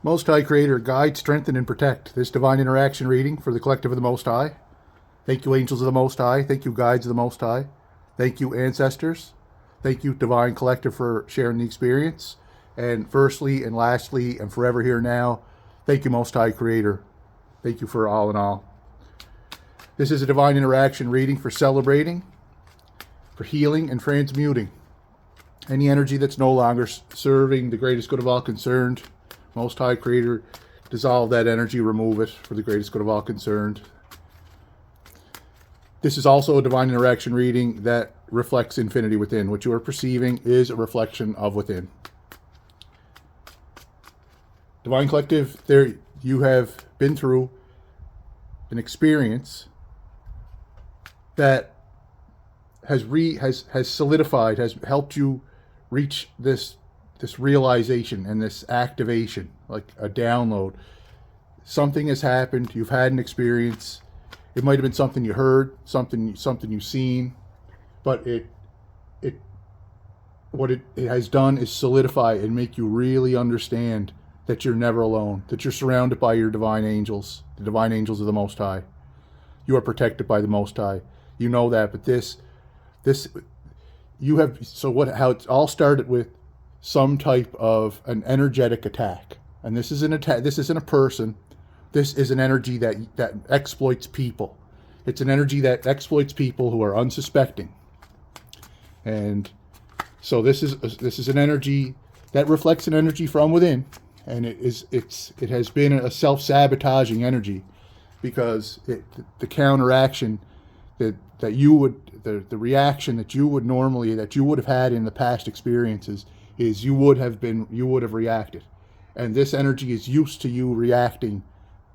Most High Creator, guide, strengthen, and protect this divine interaction reading for the collective of the Most High. Thank you, angels of the Most High. Thank you, guides of the Most High. Thank you, ancestors. Thank you, divine collective, for sharing the experience. And firstly and lastly and forever here now, thank you, Most High Creator. Thank you for all in all. This is a divine interaction reading for celebrating, for healing, and transmuting any energy that's no longer serving the greatest good of all concerned. Most High Creator, dissolve that energy, remove it for the greatest good of all concerned. This is also a divine interaction reading that reflects infinity within. What you are perceiving is a reflection of within. Divine Collective, there you have been through an experience that has solidified, has helped you reach this realization and this activation, like a download. Something has happened. You've had an experience. It might have been something you heard, something you've seen, but what it has done is solidify and make you really understand that you're never alone, that you're surrounded by your divine angels, the divine angels of the Most High. You are protected by the Most High. You know that, but how it all started with some type of an energetic attack. And this is an attack. This isn't a person. This is an energy that exploits people. It's an energy that exploits people who are unsuspecting. And so this is an energy that reflects an energy from within, and it has been a self-sabotaging energy, because the counteraction the reaction that you would have had in the past experiences is you would have reacted. And this energy is used to you reacting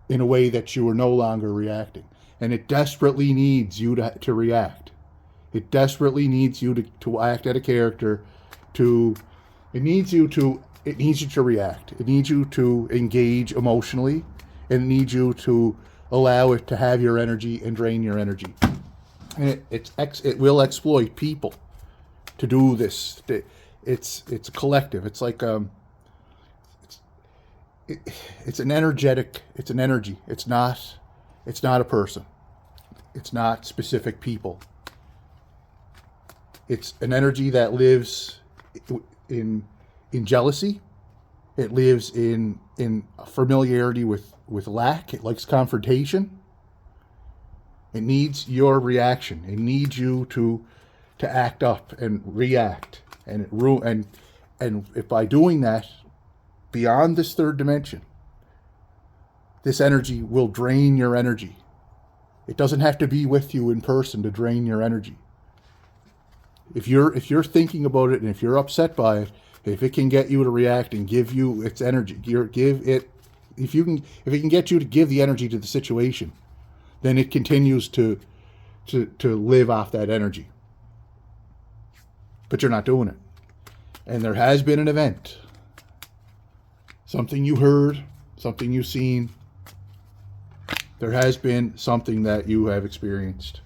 in a way that you are no longer reacting. And it desperately needs you to react. It desperately needs you to act at a character. It needs you to react. It needs you to engage emotionally. And it needs you to allow it to have your energy and drain your energy. And it will exploit people to do this. It's a collective. It's like it's an energetic. It's an energy. It's not a person. It's not specific people. It's an energy that lives in jealousy. It lives in familiarity with lack. It likes confrontation. It needs your reaction. It needs you to act up and react. And if by doing that, beyond this third dimension, this energy will drain your energy. It doesn't have to be with you in person to drain your energy. If you're thinking about it and if you're upset by it, if it can get you to react and give you its energy, if it can get you to give the energy to the situation, then it continues to live off that energy. But you're not doing it. And there has been an event. Something you heard, something you've seen. There has been something that you have experienced.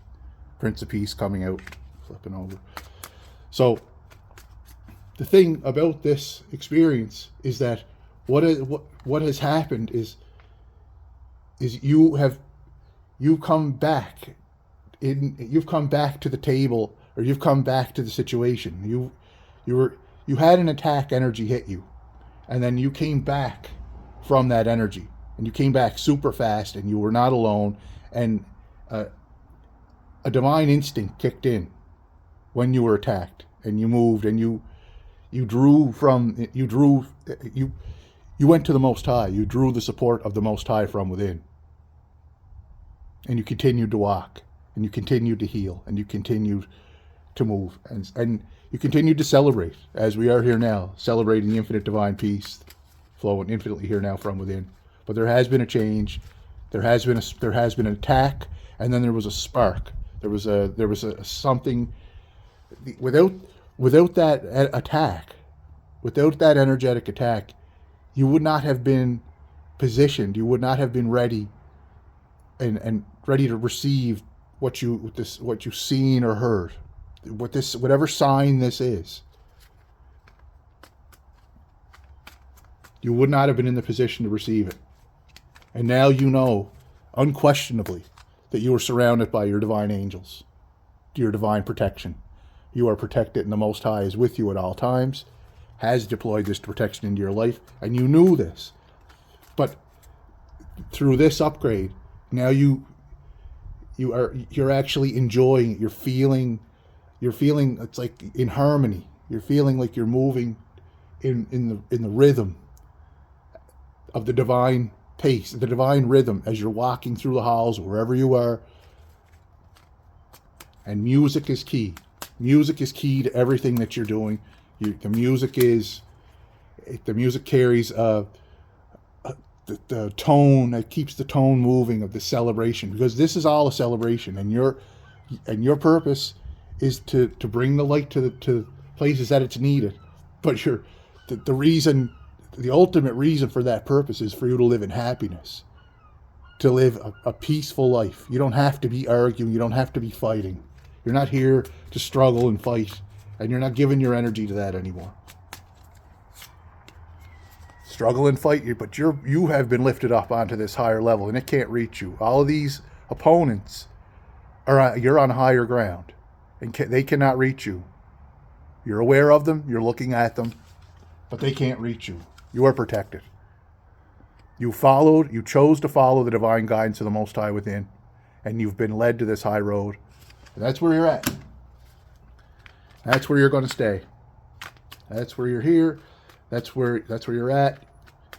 Prince of Peace coming out, flipping over. So the thing about this experience is that what has happened is you've come back to the table, or you've come back to the situation. You had an attack energy hit you, and then you came back from that energy, and you came back super fast, and you were not alone, and a divine instinct kicked in when you were attacked, and you moved, and you went to the Most High. You drew the support of the Most High from within. And you continued to walk, and you continued to heal, and you continued to move, and you continued to celebrate, as we are here now, celebrating the infinite divine peace flowing infinitely here now from within. But there has been a change. There has been an attack, and then there was a spark. There was a something. Without that attack, without that energetic attack, you would not have been positioned. You would not have been ready and ready to receive what you've seen or heard, whatever sign this is. You would not have been in the position to receive it. And now you know, unquestionably, that you are surrounded by your divine angels, your divine protection. You are protected, and the Most High is with you at all times, has deployed this protection into your life, and you knew this. But through this upgrade, now you're actually enjoying it. You're feeling it's like in harmony. You're feeling like you're moving in the rhythm of the divine pace, the divine rhythm as you're walking through the halls, wherever you are. And music is key. Music is key to everything that you're doing. The music carries the tone. It keeps the tone moving of the celebration, because this is all a celebration, and your purpose is to bring the light to places that it's needed. But the ultimate reason for that purpose is for you to live in happiness, to live a peaceful life. You don't have to be arguing. You don't have to be fighting. You're not here to struggle and fight, and you're not giving your energy to that anymore. Struggle and fight, but you have been lifted up onto this higher level, and it can't reach you. All of these opponents you're on higher ground, and they cannot reach you. You're aware of them, you're looking at them, but they can't reach you. You are protected. You chose to follow the divine guidance of the Most High within, and you've been led to this high road. And that's where you're at. That's where you're going to stay. That's where you're here. That's where you're at,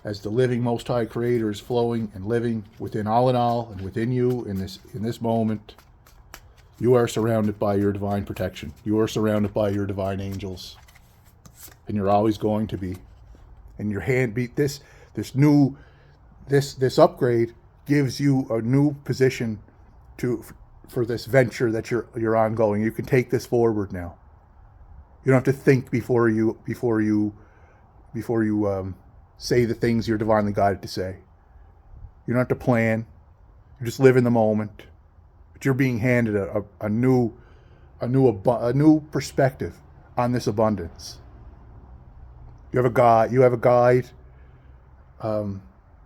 as the living Most High Creator is flowing and living within all in all, and within you in this moment. You are surrounded by your divine protection. You are surrounded by your divine angels, and you're always going to be. And your hand beat this upgrade gives you a new position for this venture that you're ongoing. You can take this forward now. You don't have to think before you say the things you're divinely guided to say. You don't have to plan. You just live in the moment. But you're being handed a new perspective on this abundance. You have a guide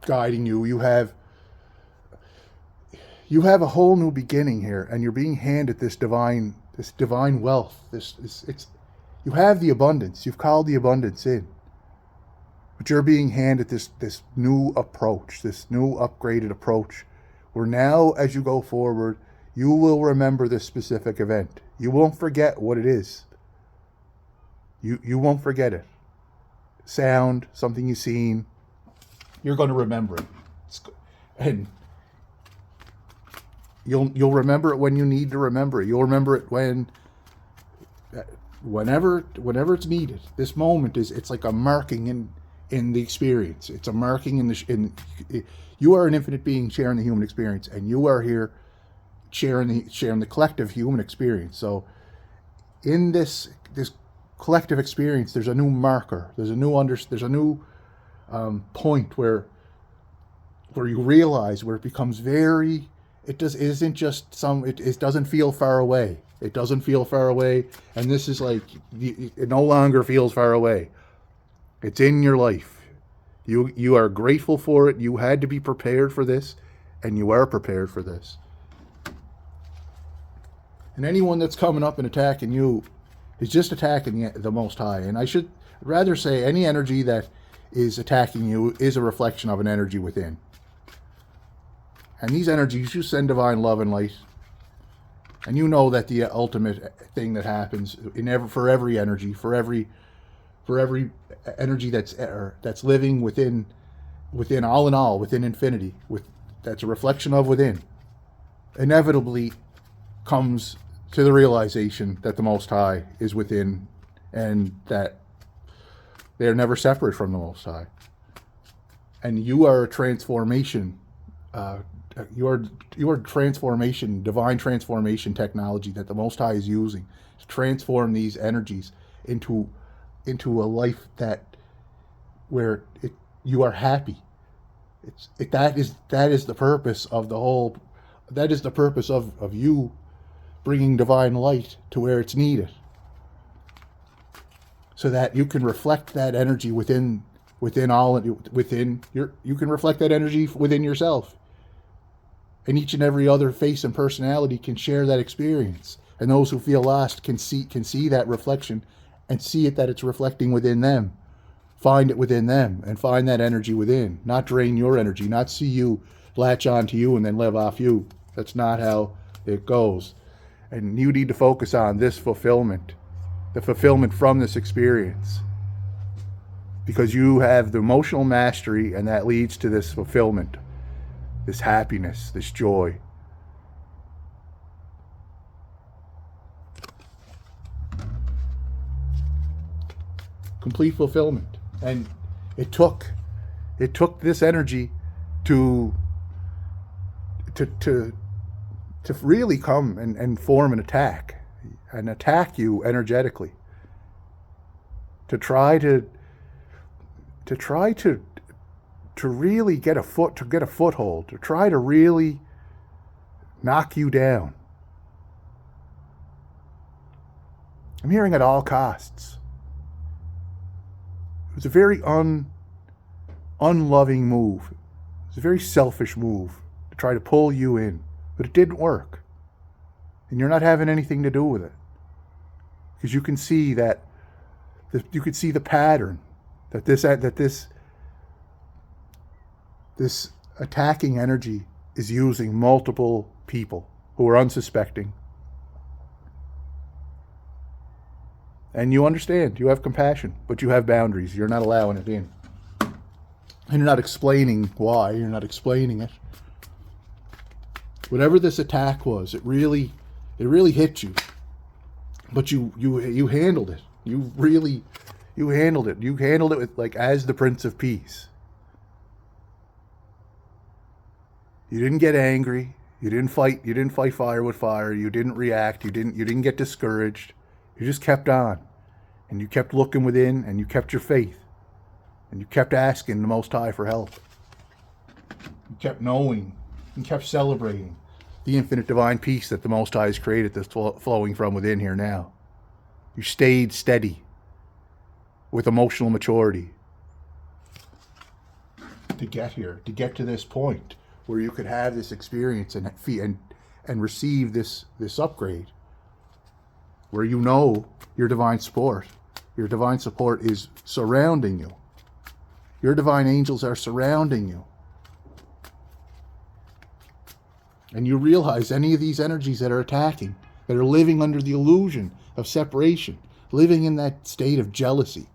guiding you. You have a whole new beginning here, and you're being handed this divine wealth. You have the abundance. You've called the abundance in. But you're being handed this new approach, this new upgraded approach, where now as you go forward, you will remember this specific event. You won't forget what it is. You won't forget it. Sound, something you've seen, you're going to remember it. And you'll remember it when you need to remember it. You'll remember it whenever it's needed. This moment it's like a marking in the experience. It's a marking you are an infinite being sharing the human experience, and you are here sharing the collective human experience. So in this collective experience, there's a new marker. There's a new point where you realize, where it becomes very. It doesn't feel far away. It doesn't feel far away, and this is like it no longer feels far away. It's in your life. You are grateful for it. You had to be prepared for this, and you are prepared for this. And anyone that's coming up and attacking you is just attacking the Most High. And I should rather say any energy that is attacking you is a reflection of an energy within. And these energies, you send divine love and light. And you know that the ultimate thing that happens for every energy, for every energy that's living within all in all, within infinity, that's a reflection of within, inevitably comes to the realization that the Most High is within, and that they are never separate from the Most High. And you are a transformation. You are transformation, divine transformation technology that the Most High is using to transform these energies into a life where you are happy. That is the purpose of the whole. That is the purpose of you bringing divine light to where it's needed, so that you can reflect that energy within within you can reflect that energy within yourself. And each and every other face and personality can share that experience. And those who feel lost can see that reflection and see it, that it's reflecting within them. Find it within them and find that energy within. Not drain your energy, not see you latch onto you and then live off you. That's not how it goes. And you need to focus on this fulfillment, the fulfillment from this experience. Because you have the emotional mastery, and that leads to this fulfillment, this happiness, this joy. Complete fulfillment. And it took this energy to really come and form an attack you energetically, to try to really get a foothold, to try to really knock you down. I'm hearing at all costs. It was a very unloving move. It was a very selfish move to try to pull you in, but it didn't work. And you're not having anything to do with it, because you can see that you could see the pattern that this attacking energy is using multiple people who are unsuspecting. And you understand, you have compassion, but you have boundaries. You're not allowing it in. And you're not explaining why, you're not explaining it. Whatever this attack was, it really hit you. But you handled it. You handled it. You handled it with, like, as the Prince of Peace. You didn't get angry. You didn't fight fire with fire. You didn't react. You didn't get discouraged. You just kept on, and you kept looking within, and you kept your faith, and you kept asking the Most High for help. You kept knowing, and kept celebrating the infinite divine peace that the Most High has created, that's flowing from within here now. You stayed steady with emotional maturity to get here, to get to this point where you could have this experience and receive this upgrade, where you know your divine support is surrounding you. Your divine angels are surrounding you. And you realize any of these energies that are attacking, that are living under the illusion of separation, living in that state of jealousy,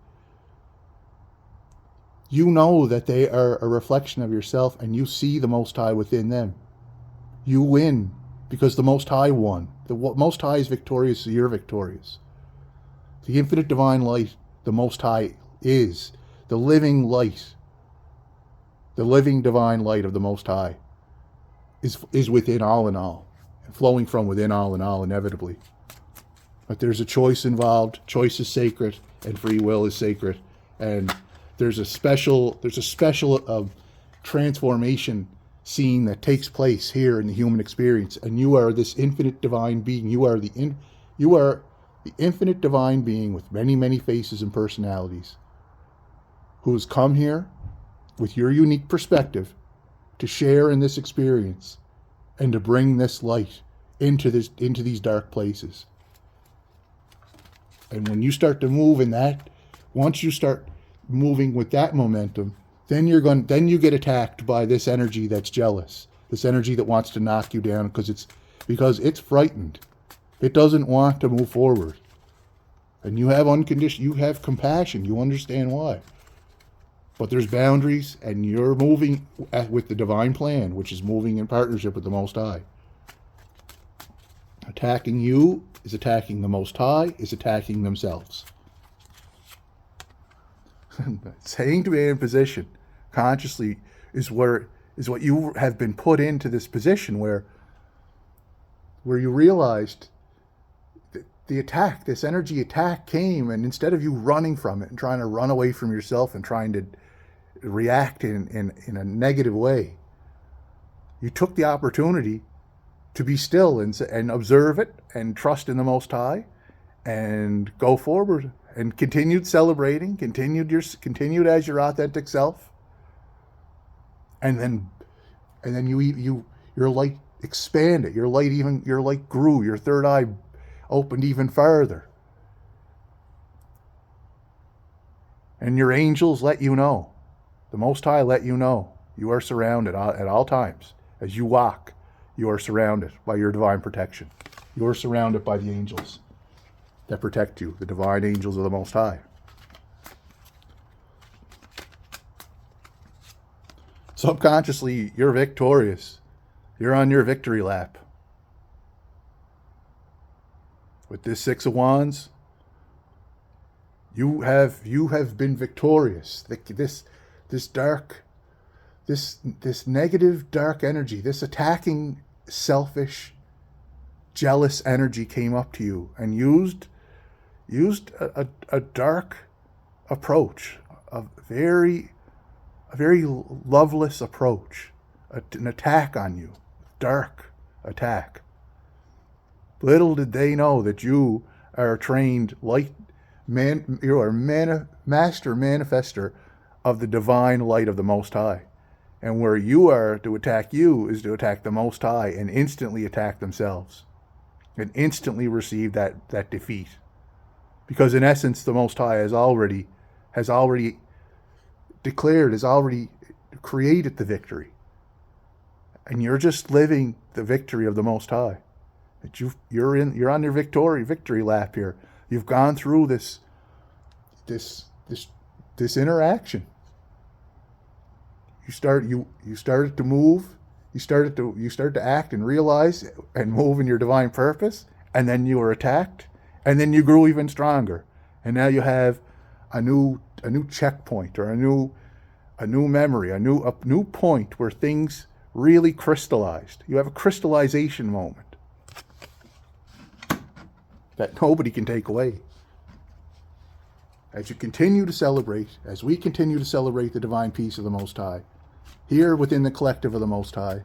you know that they are a reflection of yourself, and you see the Most High within them. You win because the Most High won. The Most High is victorious, so you're victorious. The infinite divine light, the Most High is the living light. The living divine light of the Most High is within all in all, and flowing from within all in all inevitably. But there's a choice involved. Choice is sacred, and free will is sacred. And there's a special transformation scene that takes place here in the human experience, and you are this infinite divine being. You are the infinite divine being with many, many faces and personalities, who has come here with your unique perspective to share in this experience and to bring this light into these dark places. And when you start to move in that, once you start moving with that momentum, then you get attacked by this energy that's jealous, this energy that wants to knock you down because it's frightened. It doesn't want to move forward. And you have compassion, you understand why. But there's boundaries, and you're moving with the divine plan, which is moving in partnership with the Most High. Attacking you is attacking the Most High, is attacking themselves. Staying to be in position consciously is what you have been put into this position where you realized that the attack, this energy attack came, and instead of you running from it and trying to run away from yourself and trying to react in a negative way, you took the opportunity to be still and observe it and trust in the Most High and go forward and continued celebrating, continued as your authentic self, and then your light expanded, your light grew, your third eye opened even farther, and your angels let you know, the Most High let you know, you are surrounded at all times. As you walk, you are surrounded by your divine protection. You are surrounded by the angels that protect you, the divine angels of the Most High. Subconsciously, you're victorious. You're on your victory lap. With this Six of Wands, you have been victorious. This negative dark energy, this attacking, selfish, jealous energy came up to you and used a dark approach, a very loveless approach, an attack on you, dark attack. Little did they know that you are a trained light man, you are master manifester of the divine light of the Most High. And where you are to attack you is to attack the Most High and instantly attack themselves and instantly receive that defeat. Because in essence, the Most High has already declared, has already created the victory. And you're just living the victory of the Most High. That you're on your victory lap here. You've gone through this interaction. You started to move, you started to act and realize and move in your divine purpose, and then you were attacked, and then you grew even stronger. And now you have a new checkpoint, or a new memory, a new point where things really crystallized. You have a crystallization moment that nobody can take away. As you continue to celebrate, as we continue to celebrate the divine peace of the Most High, here within the collective of the Most High,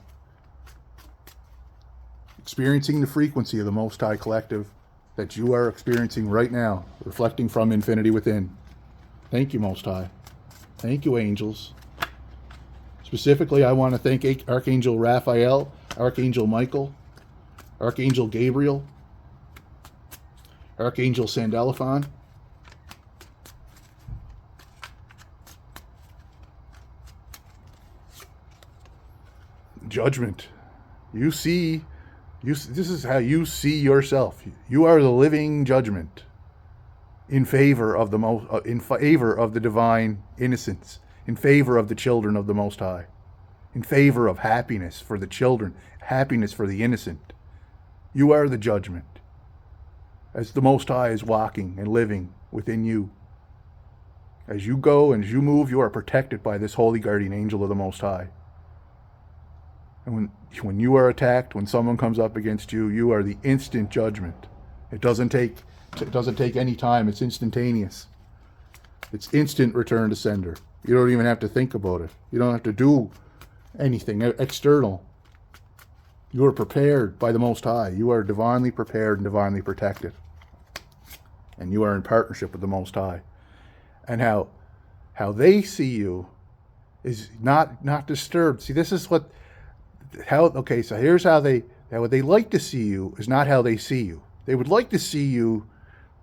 experiencing the frequency of the Most High collective that you are experiencing right now, reflecting from infinity within. Thank you, Most High. Thank you, angels. Specifically, I want to thank Archangel Raphael, Archangel Michael, Archangel Gabriel, Archangel Sandalphon, judgment. This is how you see yourself. You are the living judgment in favor of the divine innocence, in favor of the children of the Most High, in favor of happiness for the children, happiness for the innocent. You are the judgment. As the Most High is walking and living within you. As you go and as you move, you are protected by this holy guardian angel of the Most High. And when you are attacked, when someone comes up against you, you are the instant judgment. It doesn't take any time. It's instantaneous. It's instant return to sender. You don't even have to think about it. You don't have to do anything external. You are prepared by the Most High. You are divinely prepared and divinely protected. And you are in partnership with the Most High. And how they see you is not disturbed. See, this is what... so here's how what they like to see you is not how they see you. They would like to see you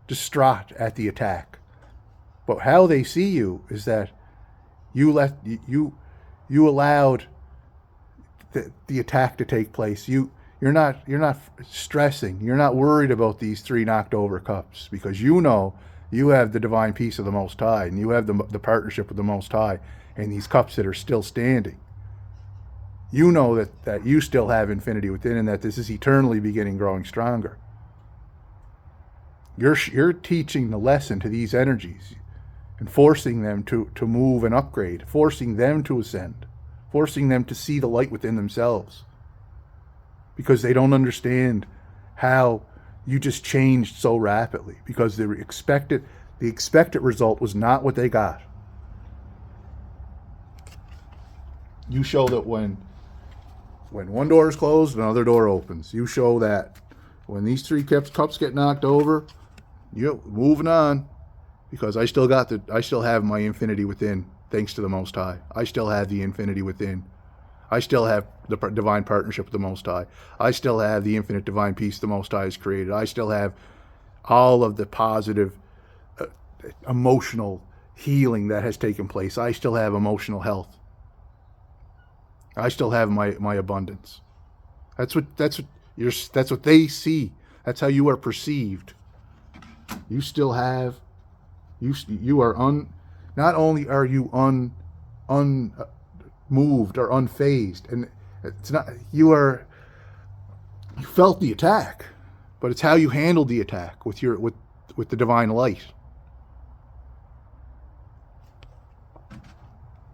distraught at the attack. But how they see you is that you allowed the attack to take place. You're not stressing. You're not worried about these 3 knocked over cups, because you know you have the divine peace of the Most High, and you have the partnership with the Most High, and these cups that are still standing. You know that you still have infinity within, and that this is eternally beginning, growing stronger. You're teaching the lesson to these energies and forcing them to move and upgrade, forcing them to ascend, forcing them to see the light within themselves, because they don't understand how you just changed so rapidly, because the expected result was not what they got. You show that when one door is closed, another door opens. You show that when these 3 cups get knocked over, you're moving on. because I still have my infinity within, thanks to the Most High. I still have the infinity within. I still have the divine partnership with the Most High. I still have the infinite divine peace the Most High has created. I still have all of the positive emotional healing that has taken place. I still have emotional health. I still have my abundance. That's what they see. That's how you are perceived. You still have, you are not only are you unmoved or unfazed, and it's not, you felt the attack, but it's how you handled the attack with the divine light,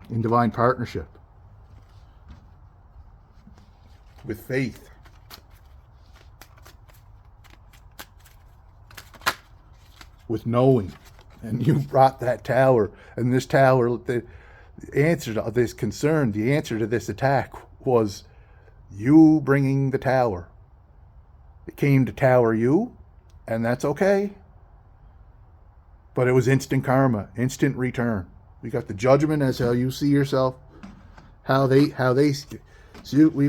in divine partnership, with faith. With knowing. And you brought that tower, and this tower, the answer to this concern, the answer to this attack was you bringing the tower. It came to tower you, and that's okay. But it was instant karma, instant return. We got the judgment as how you see yourself, we've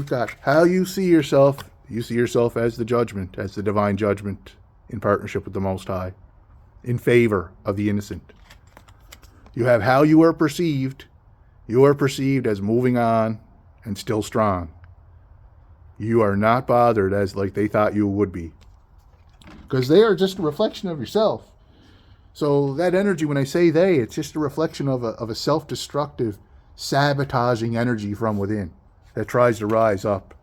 got how you see yourself. You see yourself as the judgment, as the divine judgment in partnership with the Most High, in favor of the innocent. You have how you are perceived. You are perceived as moving on and still strong. You are not bothered as like they thought you would be, because they are just a reflection of yourself. So that energy, when I say they, it's just a reflection of a self-destructive, sabotaging energy from within that tries to rise up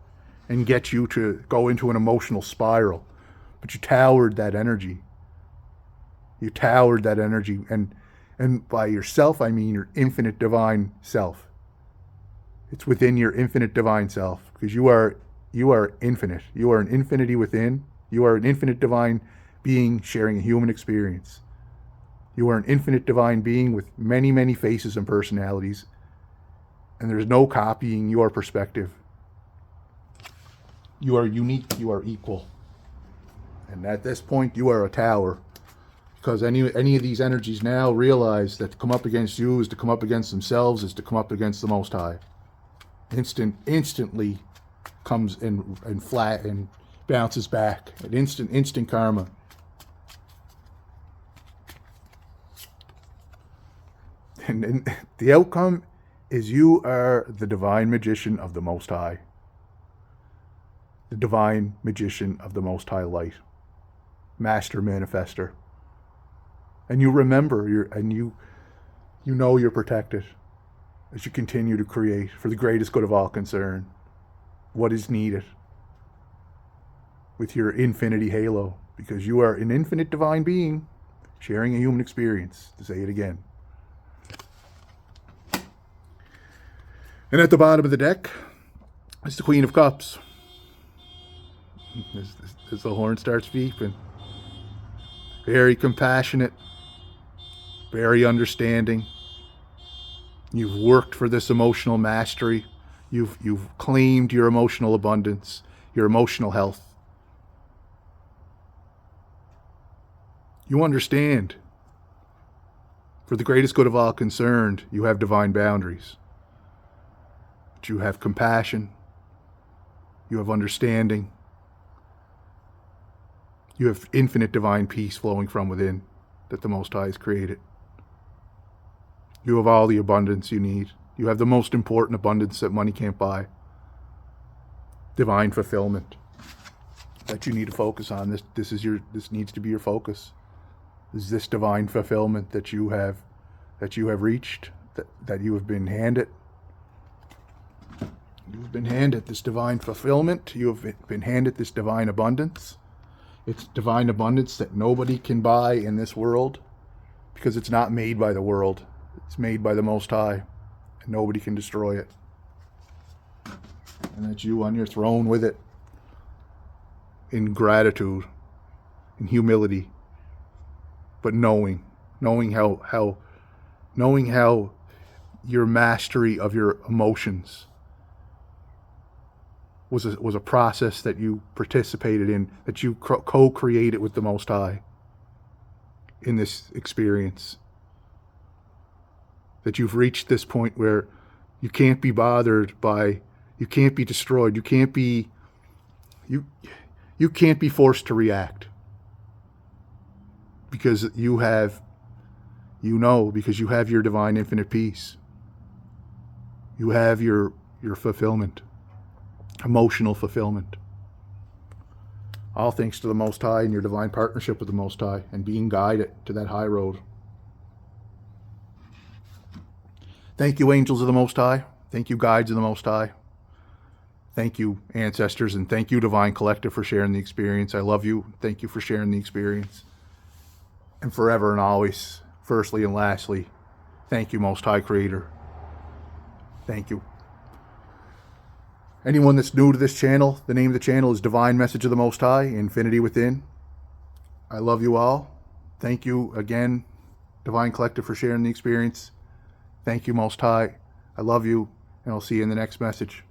and get you to go into an emotional spiral. But you towered that energy. You towered that energy, and by yourself, I mean your infinite divine self. It's within your infinite divine self, because you are infinite. You are an infinity within. You are an infinite divine being sharing a human experience. You are an infinite divine being with many, many faces and personalities, and there's no copying your perspective. You are unique. You are equal, and at this point, you are a tower. Because any of these energies now realize that to come up against you is to come up against themselves, is to come up against the Most High. Instantly comes and flat and bounces back. An instant karma. And the outcome is you are the divine magician of the Most High. The divine magician of the Most High Light. Master manifester. And you remember, you know you're protected as you continue to create for the greatest good of all concerned what is needed with your infinity halo, because you are an infinite divine being sharing a human experience, to say it again. And at the bottom of the deck is the Queen of Cups. As the horn starts beeping. Very compassionate. Very understanding. You've worked for this emotional mastery. You've claimed your emotional abundance, your emotional health. You understand. For the greatest good of all concerned, you have divine boundaries. But you have compassion. You have understanding. You have infinite divine peace flowing from within that the Most High has created. You have all the abundance you need. You have the most important abundance that money can't buy. Divine fulfillment that you need to focus on. This needs to be your focus. Is this divine fulfillment that you have reached, that you have been handed. You've been handed this divine fulfillment. You have been handed this divine abundance. It's divine abundance that nobody can buy in this world, because it's not made by the world. It's made by the Most High, and nobody can destroy it. And that you on your throne with it, in gratitude, in humility, but knowing how your mastery of your emotions was a process that you participated in, that you co-created with the Most High. in this experience. That you've reached this point where you can't be bothered by, you can't be destroyed, you can't be forced to react. Because you have, because you have your divine infinite peace. You have your fulfillment, emotional fulfillment. All thanks to the Most High and your divine partnership with the Most High and being guided to that high road. Thank you, angels of the Most High. Thank you, guides of the Most High. Thank you, ancestors, and thank you, Divine Collective, for sharing the experience. I love you. Thank you for sharing the experience. And forever and always, firstly and lastly, thank you, Most High Creator. Thank you. Anyone that's new to this channel, the name of the channel is Divine Message of the Most High, Infinity Within. I love you all. Thank you again, Divine Collective, for sharing the experience. Thank you, Most High. I love you, and I'll see you in the next message.